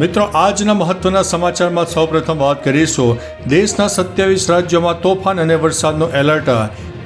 મિત્રો આજના મહત્વના સમાચારમાં સૌપ્રથમ વાત કરીશું દેશના 27 રાજ્યોમાં તોફાન અને વરસાદનું એલર્ટ।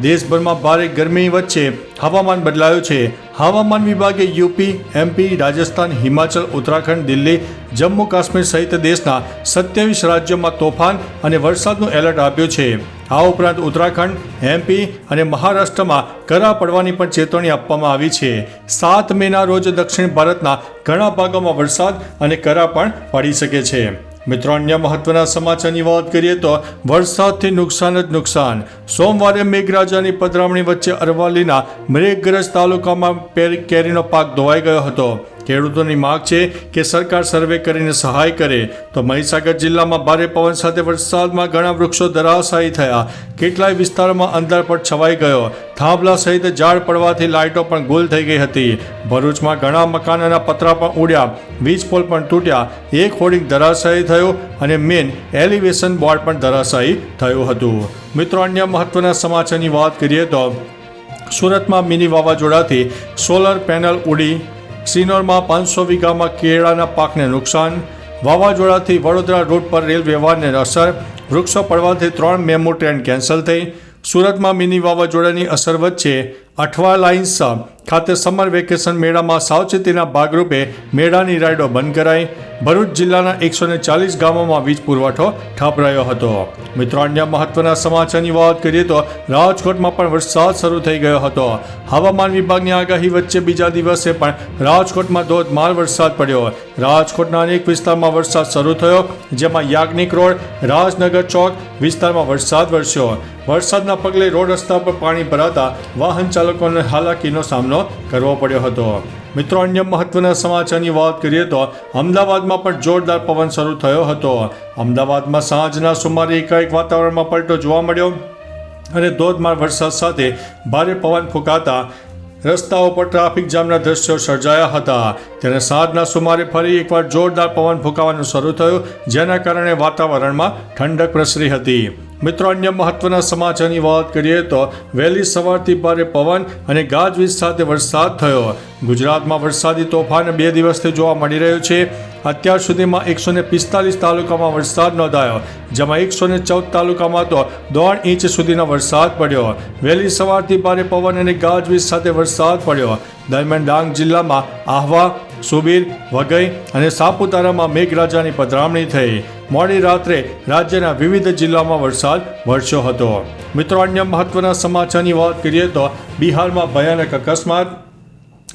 દેશભરમાં ભારે ગરમી વચ્ચે હવામાન બદલાયું છે। હવામાન વિભાગે યુપી, એમપી, રાજસ્થાન, હિમાચલ, ઉત્તરાખંડ, દિલ્હી, જમ્મુ કાશ્મીર સહિત દેશના 27 રાજ્યોમાં તોફાન અને વરસાદનું એલર્ટ આપ્યું છે। આ ઉપરાંત ઉત્તરાખંડ, એમપી અને મહારાષ્ટ્રમાં કરા પડવાની પણ ચેતવણી આપવામાં આવી છે। 7 મેના રોજ દક્ષિણ ભારતના ઘણા ભાગોમાં વરસાદ અને કરા પણ પડી શકે છે। મિત્રો અન્ય મહત્વના સમાચારની વાત કરીએ તો વરસાદથી નુકસાન જ નુકસાન। સોમવારે મેઘરાજાની પધરામણી વચ્ચે અરવલ્લીના મેઘરજ તાલુકામાં કેરીનો પાક ધોવાઈ ગયો હતો। ખેડૂતોની માંગ છે કે સરકાર સર્વે કરીને સહાય કરે। તો મહીસાગર જિલ્લામાં ભારે પવન સાથે વરસાદમાં ઘણા વૃક્ષો ધરાશાયી થયા। કેટલાય વિસ્તારોમાં અંધારપટ છવાઈ ગયો। થાંભલા સહિત ઝાડ પડવાથી લાઇટો પણ ગુલ થઈ ગઈ હતી। ભરૂચમાં ઘણા મકાનોના પતરા પણ ઉડ્યા, વીજ પોલ પણ તૂટ્યા, એક હોર્ડિંગ ધરાશાયી થયું અને મેન એલિવેશન બોર્ડ પણ ધરાશાયી થયું હતું। મિત્રો અન્ય મહત્વના સમાચારની વાત કરીએ તો સુરતમાં મિની વાવાઝોડાથી સોલર પેનલ ઉડી। સિનોરમાં 500 વીઘામાં કેળાના પાકને નુકસાન। વાવાઝોડાથી વડોદરા રોડ પર રેલ વ્યવહારને અસર। વૃક્ષો પડવાથી 3 મેમુ ટ્રેન કેન્સલ થઈ। સુરતમાં મિની વાવાઝોડાની અસર વચ્ચે અઠવા લાઇન્સ ખાતે સમર વેકેશન મેળામાં સાવચેતીના ભાગરૂપે મેળાની રાઇડો બંધ કરાઈ। ભરૂચ જિલ્લાના 140 ગામોમાં વીજ પુરવઠો ઠપ રહ્યો હતો। મિત્રો અન્ય મહત્વના સમાચારની વાત કરીએ તો રાજકોટમાં પણ વરસાદ શરૂ થઈ ગયો હતો। હવામાન વિભાગની આગાહી વચ્ચે બીજા દિવસે પણ રાજકોટમાં ધોધમાર વરસાદ પડ્યો। રાજકોટના અનેક વિસ્તારમાં વરસાદ શરૂ થયો, જેમાં યાજ્ઞિક રોડ, રાજનગર ચોક વિસ્તારમાં વરસાદ વરસ્યો। વરસાદના પગલે રોડ રસ્તા પર પાણી ભરાતા વાહન ચાલકોને હાલાકીનો સામનો કરવો પડ્યો હતો। મિત્રો અન્ય મહત્વના સમાચારની વાત કરીએ તો અમદાવાદમાં પણ જોરદાર પવન શરૂ થયો હતો। અમદાવાદમાં સાંજના સુમારે એકાએક વાતાવરણમાં પલટો જોવા મળ્યો અને ધોધમાર વરસાદ સાથે ભારે પવન ફૂંકાતા રસ્તાઓ પર ટ્રાફિક જામના દ્રશ્યો સર્જાયા હતા। ત્યારે સાંજના સુમારે ફરી એકવાર જોરદાર પવન ફૂંકાવાનું શરૂ થયું, જેના કારણે વાતાવરણમાં ઠંડક પ્રસરી હતી। મિત્રો અન્ય મહત્વના સમાચારની વાત કરીએ તો વહેલી સવારથી ભારે પવન અને ગાજવીજ સાથે વરસાદ થયો। ગુજરાતમાં વરસાદી તોફાન 2 દિવસથી જોવા મળી રહ્યું છે। અત્યાર સુધીમાં 145 તાલુકામાં વરસાદ નોંધાયો, જેમાં 114 તાલુકામાં તો 1.5 ઇંચ સુધીનો વરસાદ પડ્યો। વહેલી સવારથી ભારે પવન અને ગાજવીજ સાથે વરસાદ પડ્યો। દરમિયાન ડાંગ જિલ્લામાં આહવા, સુબીર, વઘઈ અને સાપુતારામાં મેઘરાજાની પધરામણી થઈ। મોડી રાત્રે રાજ્યના વિવિધ જિલ્લામાં વરસાદ વરસ્યો હતો। મિત્રો અન્ય મહત્વના સમાચારની વાત કરીએ તો બિહારમાં ભયાનક અકસ્માત,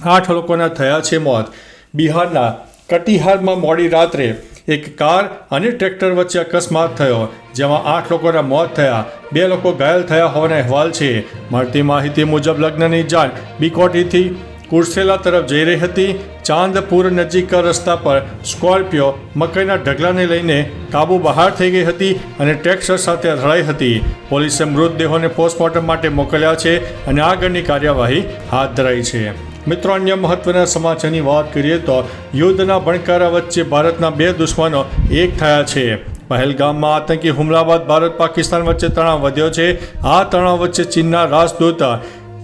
8 લોકોના થયા છે મોત। બિહારના કટિહારમાં મોડી રાત્રે એક કાર અને ટ્રેક્ટર વચ્ચે અકસ્માત થયો, જેમાં 8 લોકોના મોત થયા, 2 લોકો ઘાયલ થયા હોવાના અહેવાલ છે। મળતી માહિતી મુજબ લગ્નની જાન બિકોટીથી કુર્સેલા તરફ જઈ રહી હતી। ચાંદપુર નજીક રસ્તા પર સ્કોર્પિયો મકાઈના ઢગલાને લઈને કાબુ બહાર થઈ ગઈ હતી અને ટ્રેક્ટર સાથે અથડાઈ હતી। પોલીસે મૃતદેહોને પોસ્ટમોર્ટમ માટે મોકલ્યા છે અને આગળની કાર્યવાહી હાથ ધરાઈ છે। મિત્રો અન્ય મહત્વના સમાચારની વાત કરીએ તો યુદ્ધના ભણકારા વચ્ચે ભારતના 2 દુશ્મનો એક થયા છે। પહેલગામમાં આતંકી હુમલા બાદ ભારત પાકિસ્તાન વચ્ચે તણાવ વધ્યો છે। આ તણાવ વચ્ચે ચીનના રાજદૂત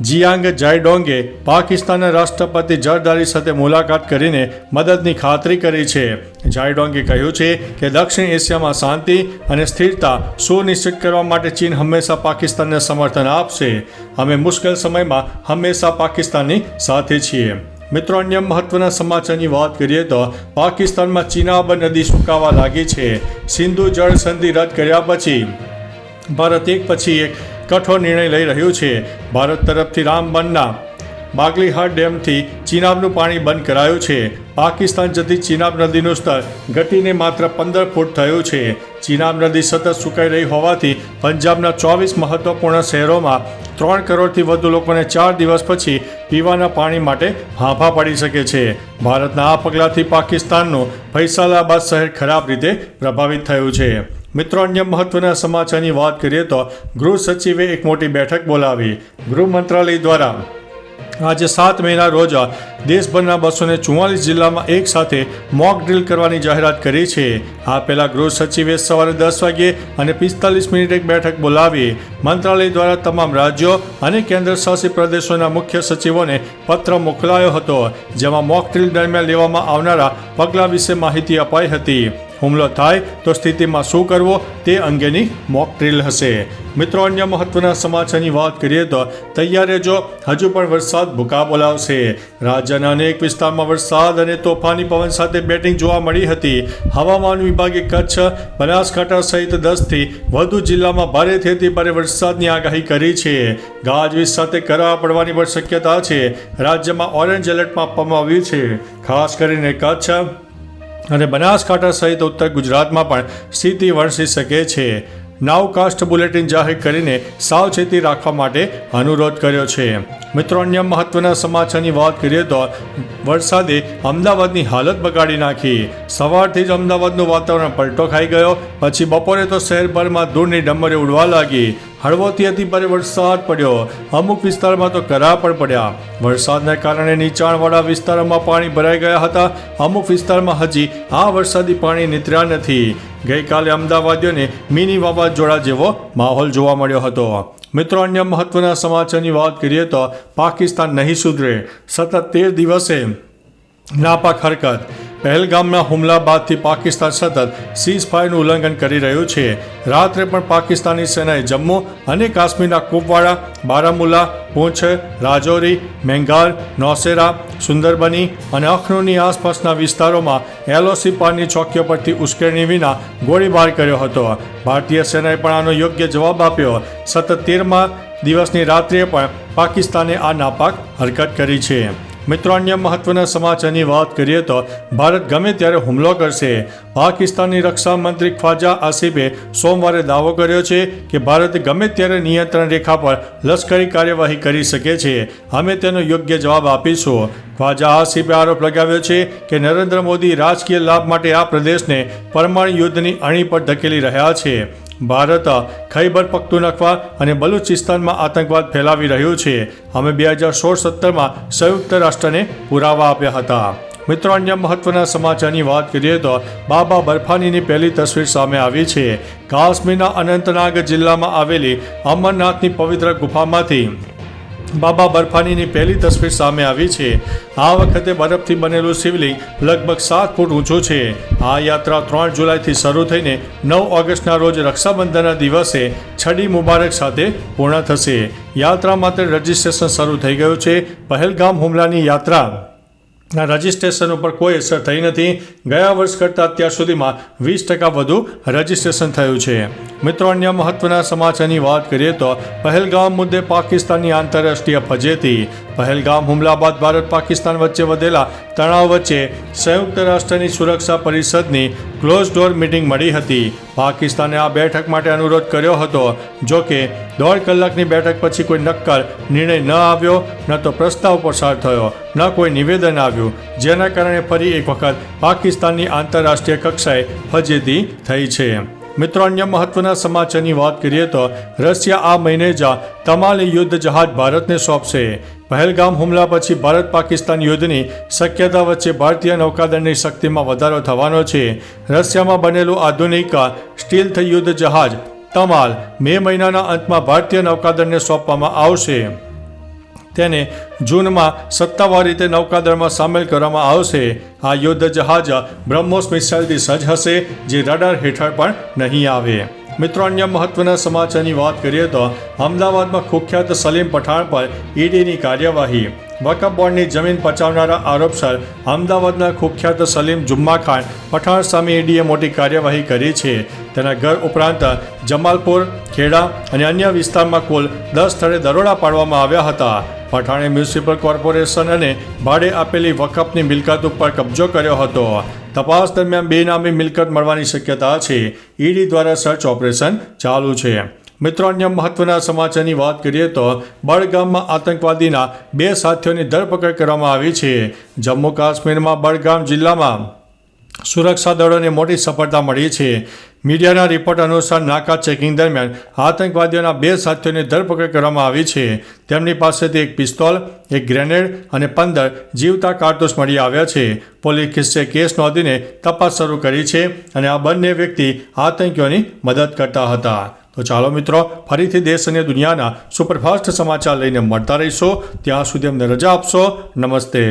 જિયાંગ જાયડોંગે પાકિસ્તાનના રાષ્ટ્રપતિ ઝરદારી સાથે મુલાકાત કરીને મદદની ખાતરી કરી છે। જાયડોંગે કહ્યું છે કે દક્ષિણ એશિયામાં શાંતિ અને સ્થિરતા સુનિશ્ચિત કરવા માટે ચીન હંમેશા પાકિસ્તાનને સમર્થન આપશે। અમે મુશ્કેલ સમયમાં હંમેશા પાકિસ્તાનની સાથે છીએ। મિત્રો અન્ય મહત્વના સમાચારની વાત કરીએ તો પાકિસ્તાનમાં ચિનાબ નદી સુકાવા લાગી છે। સિંધુ જળ સંધિ રદ કર્યા પછી ભારત એક પછી એક કઠોર નિર્ણય લઈ રહ્યું છે। ભારત તરફથી રામબનના બાગલીહાટ ડેમથી ચિનાબનું પાણી બંધ કરાયું છે। પાકિસ્તાન જતી ચિનાબ નદીનું સ્તર ઘટીને માત્ર 15 ફૂટ થયું છે। ચિનાબ નદી સતત સુકાઈ રહી હોવાથી પંજાબના 24 મહત્વપૂર્ણ શહેરોમાં 3 કરોડથી વધુ લોકોને 4 દિવસ પછી પીવાના પાણી માટે હાંફા પડી શકે છે। ભારતના આ પગલાંથી પાકિસ્તાનનું ફૈસલાબાદ શહેર ખરાબ રીતે પ્રભાવિત થયું છે। મિત્રો અન્ય મહત્વના સમાચારની વાત કરીએ તો ગૃહ સચિવે એક મોટી બેઠક બોલાવી। ગૃહ મંત્રાલય દ્વારા આજે 7 મેના રોજ દેશભરના 244 જિલ્લામાં એક સાથે મોક ડ્રીલ કરવાની જાહેરાત કરી છે. આ પહેલા ગૃહ સચિવે સવારે 10 વાગ્યે અને 45 મિનિટે એક બેઠક બોલાવી મંત્રાલય દ્વારા તમામ રાજ્યો અને કેન્દ્ર શાસિત પ્રદેશોના મુખ્ય સચિવોને પત્ર મોકલાયો હતો, જેમાં મોક ડ્રીલ દરમિયાન લેવામાં આવનારા પગલાં વિશે માહિતી અપાઈ હતી. હુમલો થાય તો સ્થિતિમાં શું કરવું તે અંગેની મોક ડ્રીલ હશે. મિત્રો, અન્ય મહત્વના સમાચારની વાત કરીએ તો તૈયાર રહેજો, હજુ પણ વરસાદ ભૂકા બોલાવશે. રાજ્યના અનેક વિસ્તારમાં વરસાદ અને તોફાની પવન સાથે બેટિંગ જોવા મળી હતી. હવામાન વિભાગે કચ્છ, બનાસકાંઠા સહિત 10થી વધુ જિલ્લામાં ભારેથી અતિ ભારે વરસાદની આગાહી કરી છે. ગાજવીજ સાથે કરા પડવાની પણ શક્યતા છે. રાજ્યમાં ઓરેન્જ એલર્ટમાં આપવામાં આવ્યું છે. ખાસ કરીને કચ્છ અને બનાસકાંઠા સહિત ઉત્તર ગુજરાતમાં પણ સ્થિતિ વણસી શકે છે. નાવકાસ્ટ બુલેટિન જાહેર કરીને સાવચેતી રાખવા માટે અનુરોધ કર્યો છે. મિત્રો, અન્ય મહત્વના સમાચારની વાત કરીએ તો વરસાદે અમદાવાદની હાલત બગાડી નાખી. સવારથી જ અમદાવાદનું વાતાવરણ પલટો ખાઈ ગયો. પછી બપોરે તો શહેરભરમાં ધૂળની ડમરી ઉડવા લાગી. હળવોથી અતિ ભારે વરસાદ પડ્યો. અમુક વિસ્તારમાં તો કરા પણ પડ્યા. વરસાદના કારણે નીચાણવાળા વિસ્તારોમાં પાણી ભરાઈ ગયા હતા. અમુક વિસ્તારમાં હજી આ વરસાદી પાણી નીતર્યા નથી. ગઈકાલે અમદાવાદીઓને મિની વાવાઝોડા જેવો માહોલ જોવા મળ્યો હતો. મિત્રો, અન્ય મહત્વના સમાચારની વાત કરીએ તો પાકિસ્તાન નહીં સુધરે. સતત 13 દિવસે નાપાક હરકત. પહેલગામના હુમલા બાદથી પાકિસ્તાન સતત સીઝફાયરનું ઉલ્લંઘન કરી રહ્યું છે. રાત્રે પણ પાકિસ્તાની સેનાએ જમ્મુ અને કાશ્મીરના કુપવાડા, બારામુલા, પૂંછ, રાજૌરી, મેંગાર, નૌશેરા, સુંદરબની અને અખનૂરની આસપાસના વિસ્તારોમાં LOC પારની ચોકીઓ પરથી ઉશ્કેરણી વિના ગોળીબાર કર્યો હતો. ભારતીય સેનાએ પણ આનો યોગ્ય જવાબ આપ્યો. સતત 13મા દિવસની રાત્રિએ પણ પાકિસ્તાને આ નાપાક હરકત કરી છે. મિત્રો, અન્ય મહત્વના સમાચારની વાત કરીએ તો ભારત ગમે ત્યારે હુમલો કરશે. પાકિસ્તાની રક્ષા મંત્રી ખ્વાજા આસિફે સોમવારે દાવો કર્યો છે કે ભારત ગમે ત્યારે નિયંત્રણ રેખા પર લશ્કરી કાર્યવાહી કરી શકે છે. અમે તેનો યોગ્ય જવાબ આપીશું. ખ્વાજા આસિફે આરોપ લગાવ્યો છે કે નરેન્દ્ર મોદી રાજકીય લાભ માટે આ પ્રદેશને પરમાણુ યુદ્ધની અણી પર ધકેલી રહ્યા છે. ભારત ખૈબર પખ્તુનખ્વા અને બલુચિસ્તાનમાં આતંકવાદ ફેલાવી રહ્યું છે. અમે 2016-17માં સંયુક્ત રાષ્ટ્રને પુરાવા આપ્યા હતા. મિત્રો, અન્ય મહત્વના સમાચારની વાત કરીએ તો બાબા બર્ફાનીની પહેલી તસવીર સામે આવી છે. કાશ્મીરના અનંતનાગ જિલ્લામાં આવેલી અમરનાથની પવિત્ર ગુફામાંથી બાબા બર્ફાનીની પહેલી તસવીર સામે આવી છે. આ વખતે બરફથી બનેલું શિવલિંગ લગભગ 7 ફૂટ ઊંચું છે. આ યાત્રા 3 જુલાઈથી શરૂ થઈને 9 ઓગસ્ટના રોજ રક્ષાબંધનના દિવસે છડી મુબારક સાથે પૂર્ણ થશે. યાત્રા માટે રજીસ્ટ્રેશન શરૂ થઈ ગયું છે. પહેલગામ હુમલાની યાત્રા રજિસ્ટ્રેશન ઉપર કોઈ અસર થઈ નથી. ગયા વર્ષ કરતાં અત્યાર સુધીમાં 20% વધુ રજિસ્ટ્રેશન થયું છે. મિત્રો, અન્ય મહત્વના સમાચારની વાત કરીએ તો પહેલગામ મુદ્દે પાકિસ્તાનની આંતરરાષ્ટ્રીય ફજેતી. પહેલગામ હુમલા બાદ ભારત પાકિસ્તાન વચ્ચે વધેલા તણાવ વચ્ચે સંયુક્ત રાષ્ટ્રની સુરક્ષા પરિષદની ક્લોઝ ડોર મિટિંગ મળી હતી. પાકિસ્તાને આ બેઠક માટે અનુરોધ કર્યો હતો. જો કે 1.5 કલાકની બેઠક પછી કોઈ નક્કર નિર્ણય ન આવ્યો, ન તો પ્રસ્તાવ પસાર થયો, ન કોઈ નિવેદન આવ્યું, જેના કારણે ફરી એક વખત પાકિસ્તાનની આંતરરાષ્ટ્રીય કક્ષાએ ફજેતી થઈ છે. મિત્રો, અન્ય મહત્વના સમાચારની વાત કરીએ તો રશિયા આ મહિને જ તમામ યુદ્ધ જહાજ ભારતને સોંપશે. પહેલગામ હુમલા પછી ભારત પાકિસ્તાન યુદ્ધની શક્યતા વચ્ચે ભારતીય નૌકાદળની શક્તિમાં વધારો થવાનો છે. રશિયામાં બનેલું આધુનિક સ્ટીલ્થ યુદ્ધ જહાજ તમાલ મે મહિનાના અંતમાં ભારતીય નૌકાદળને સોંપવામાં આવશે. તેને જૂનમાં સત્તાવાર રીતે નૌકાદળમાં સામેલ કરવામાં આવશે. આ યુદ્ધ જહાજ બ્રહ્મોસ મિસાઇલથી સજ્જ હશે, જે રડાર હેઠળ પણ નહીં આવે. મિત્રો, અન્ય મહત્વના સમાચારની વાત કરીએ તો અમદાવાદમાં કુખ્યાત સલીમ પઠાણ પર ઈડીની કાર્યવાહી. વકફ બોર્ડની જમીન પચાવનારા આરોપસર અમદાવાદના કુખ્યાત સલીમ જુમ્મા ખાન પઠાણ સામે ઈડીએ મોટી કાર્યવાહી કરી છે. તેના ઘર ઉપરાંત જમાલપુર, ખેડા અને અન્ય વિસ્તારમાં કુલ 10 સ્થળે દરોડા પાડવામાં આવ્યા હતા. પઠાણે મ્યુનિસિપલ કોર્પોરેશન અને ભાડે આપેલી વકફની મિલકત ઉપર કબજો કર્યો હતો. તપાસ દરમિયાન બેનામી મિલકત મળવાની શક્યતા છે. ઈડી દ્વારા સર્ચ ઓપરેશન ચાલુ છે. મિત્રો, અન્ય મહત્વના સમાચારની વાત કરીએ તો બડગામમાં આતંકવાદીના 2 સાથીઓની ધરપકડ કરવામાં આવી છે. જમ્મુ કાશ્મીરમાં બડગામ જિલ્લામાં સુરક્ષા દળોને મોટી સફળતા મળી છે. મીડિયાના રિપોર્ટ અનુસાર નાકા ચેકિંગ દરમિયાન આતંકવાદીઓના 2 સાથીઓની ધરપકડ કરવામાં આવી છે. તેમની પાસેથી એક પિસ્તોલ, એક ગ્રેનેડ અને 15 જીવતા કારતૂસ મળી આવ્યા છે. પોલીસે કેસ નોંધીને તપાસ શરૂ કરી છે અને આ બંને વ્યક્તિ આતંકીઓની મદદ કરતા હતા. તો ચાલો મિત્રો, ફરીથી દેશ અને દુનિયાના સુપરફાસ્ટ સમાચાર લઈને મળતા રહીશો. ત્યાં સુધી અમને રજા આપશો. નમસ્તે.